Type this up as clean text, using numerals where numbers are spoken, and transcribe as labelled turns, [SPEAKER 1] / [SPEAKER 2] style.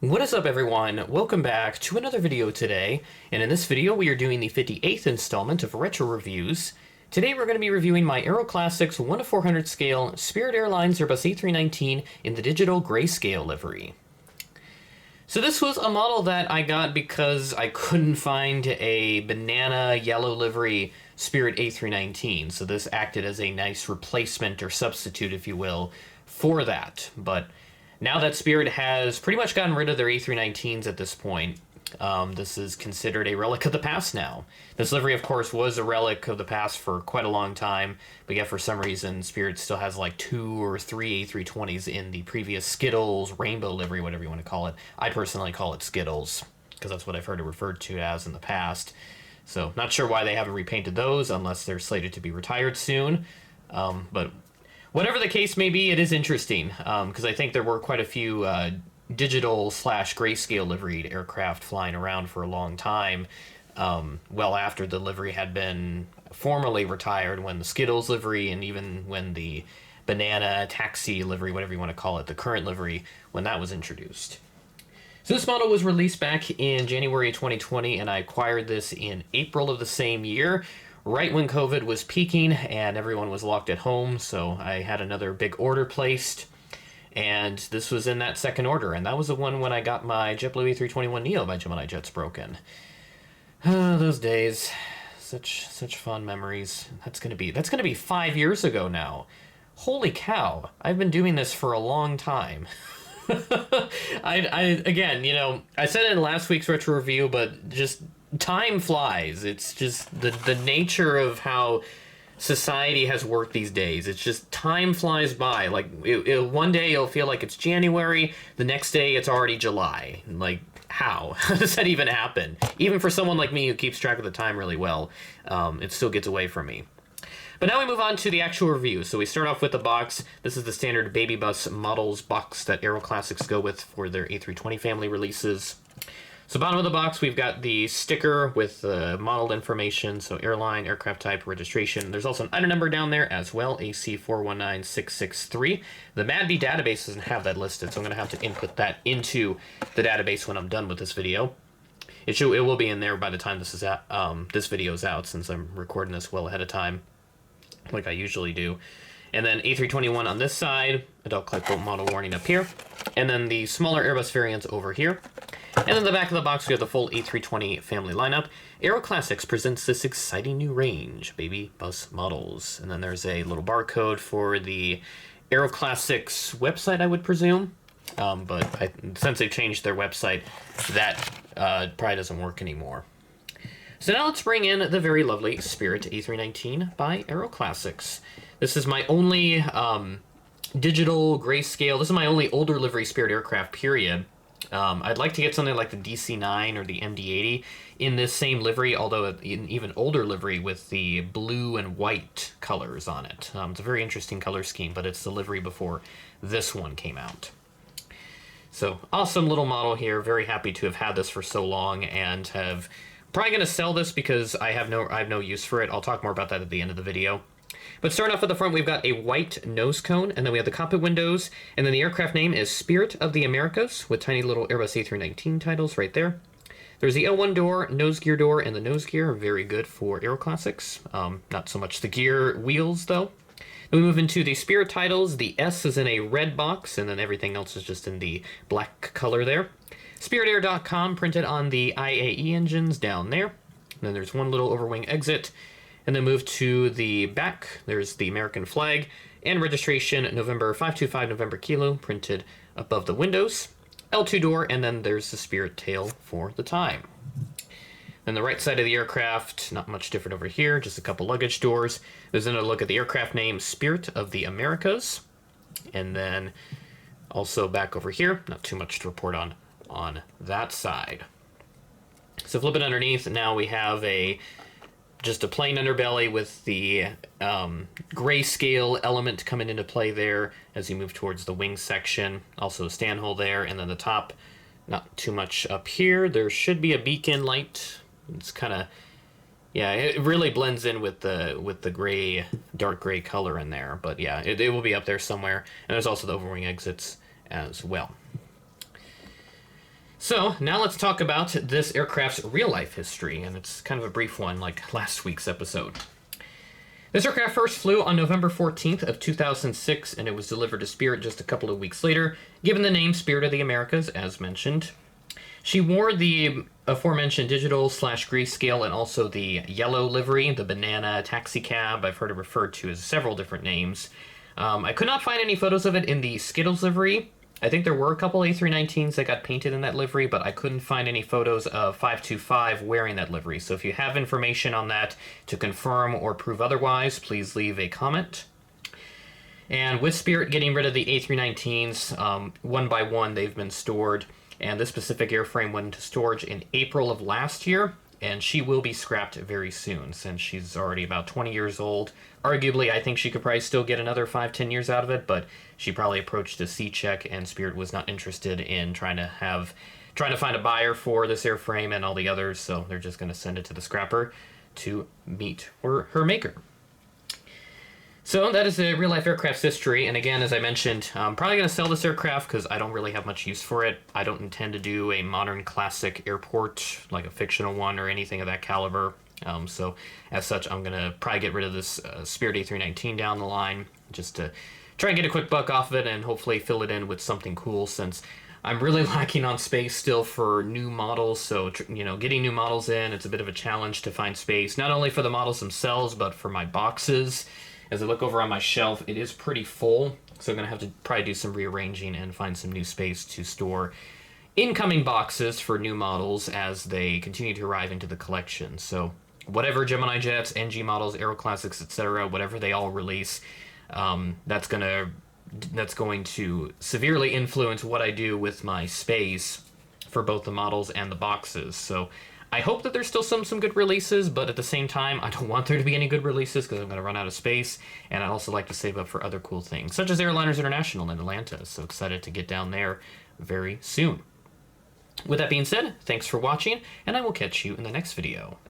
[SPEAKER 1] What is up, everyone? Welcome back to another video today, and in this video we are doing the 58th installment of Retro Reviews. Today we're going to be reviewing my Aeroclassics 1:400 scale Spirit Airlines Airbus A319 in the digital Grayscale livery. So this was a model that I got because I couldn't find a banana yellow livery Spirit A319, so this acted as a nice replacement or substitute, if you will, for that. But now that Spirit has pretty much gotten rid of their A319s at this point, this is considered a relic of the past now. This livery, of course, was a relic of the past for quite a long time, but yet for some reason Spirit still has like 2 or 3 A320s in the previous Skittles, Rainbow livery, whatever you want to call it. I personally call it Skittles, because that's what I've heard it referred to as in the past. So, not sure why they haven't repainted those, unless they're slated to be retired soon, but whatever the case may be, it is interesting, because I think there were quite a few digital/grayscale liveried aircraft flying around for a long time, well after the livery had been formally retired, when the Skittles livery and even when the banana taxi livery, whatever you want to call it, the current livery, when that was introduced. So this model was released back in January 2020, and I acquired this in April of the same year, right when COVID was peaking and everyone was locked at home, so I had another big order placed, and this was in that second order, and that was the one when I got my JetBlue A321neo by Gemini Jets broken. Those days, such fond memories. That's gonna be 5 years ago now. Holy cow! I've been doing this for a long time. Again, you know, I said it in last week's retro review, but just time flies. It's just the nature of how society has worked these days. It's just time flies by. Like, one day it'll feel like it's January, the next day it's already July. Like, how? How does that even happen? Even for someone like me who keeps track of the time really well, it still gets away from me. But now we move on to the actual review. So we start off with the box. This is the standard baby bus models box that Aeroclassics go with for their A320 family releases. So bottom of the box, we've got the sticker with the modeled information, so airline, aircraft type, registration. There's also an item number down there as well, AC419663. The MADB database doesn't have that listed, so I'm going to have to input that into the database when I'm done with this video. It will be in there by the time this video is out, since I'm recording this well ahead of time, like I usually do. And then A321 on this side, adult type boat model warning up here, and then the smaller Airbus variants over here. And then the back of the box, we have the full A320 family lineup. Aeroclassics presents this exciting new range, baby bus models. And then there's a little barcode for the Aeroclassics website, I would presume. But since they've changed their website, that probably doesn't work anymore. So now let's bring in the very lovely Spirit A319 by Aeroclassics. This is my only digital grayscale. This is my only older livery Spirit aircraft, period. I'd like to get something like the DC-9 or the MD-80 in this same livery, although an even older livery with the blue and white colors on it. It's a very interesting color scheme, but it's the livery before this one came out. So, awesome little model here. Very happy to have had this for so long, and have probably going to sell this because I have no use for it. I'll talk more about that at the end of the video. But starting off at the front, we've got a white nose cone, and then we have the cockpit windows, and then the aircraft name is Spirit of the Americas, with tiny little Airbus A319 titles right there. There's the L1 door, nose gear door, and the nose gear, very good for Aeroclassics. Not so much the gear wheels, though. Then we move into the Spirit titles. The S is in a red box, and then everything else is just in the black color there. SpiritAir.com printed on the IAE engines down there. And then there's one little overwing exit. And then move to the back, there's the American flag, and registration November 525 November Kilo, printed above the windows. L2 door, and then there's the Spirit tail for the time. Then the right side of the aircraft, not much different over here, just a couple luggage doors. There's another look at the aircraft name, Spirit of the Americas. And then also back over here, not too much to report on that side. So flip it underneath, now we have just a plain underbelly with the grayscale element coming into play there as you move towards the wing section. Also a stand hole there, and then the top, not too much up here. There should be a beacon light. It's kind of, yeah, it really blends in with the gray, dark gray color in there. But yeah, it will be up there somewhere. And there's also the overwing exits as well. So now let's talk about this aircraft's real-life history, and it's kind of a brief one like last week's episode. This aircraft first flew on November 14th of 2006, and it was delivered to Spirit just a couple of weeks later, given the name Spirit of the Americas, as mentioned. She wore the aforementioned digital/grayscale and also the yellow livery, the banana taxi cab. I've heard it referred to as several different names. I could not find any photos of it in the Skittles livery. I think there were a couple A319s that got painted in that livery, but I couldn't find any photos of 525 wearing that livery. So if you have information on that to confirm or prove otherwise, please leave a comment. And with Spirit getting rid of the A319s, one by one they've been stored. And this specific airframe went into storage in April of last year, and she will be scrapped very soon since she's already about 20 years old. Arguably, I think she could probably still get another 5-10 years out of it, but she probably approached a C-check, and Spirit was not interested in trying to find a buyer for this airframe and all the others, so they're just going to send it to the scrapper to meet her maker. So that is the real-life aircraft's history, and again, as I mentioned, I'm probably going to sell this aircraft because I don't really have much use for it. I don't intend to do a modern classic airport, like a fictional one or anything of that caliber. So as such, I'm going to probably get rid of this Spirit A319 down the line, just to try and get a quick buck off of it and hopefully fill it in with something cool, since I'm really lacking on space still for new models. So, getting new models in, it's a bit of a challenge to find space, not only for the models themselves, but for my boxes. As I look over on my shelf, it is pretty full, so I'm going to have to probably do some rearranging and find some new space to store incoming boxes for new models as they continue to arrive into the collection. So whatever Gemini jets, NG models, Aeroclassics, etc., whatever they all release, that's going to severely influence what I do with my space for both the models and the boxes. So I hope that there's still some good releases, but at the same time, I don't want there to be any good releases because I'm going to run out of space, and I'd also like to save up for other cool things, such as Airliners International in Atlanta. So excited to get down there very soon. With that being said, thanks for watching, and I will catch you in the next video.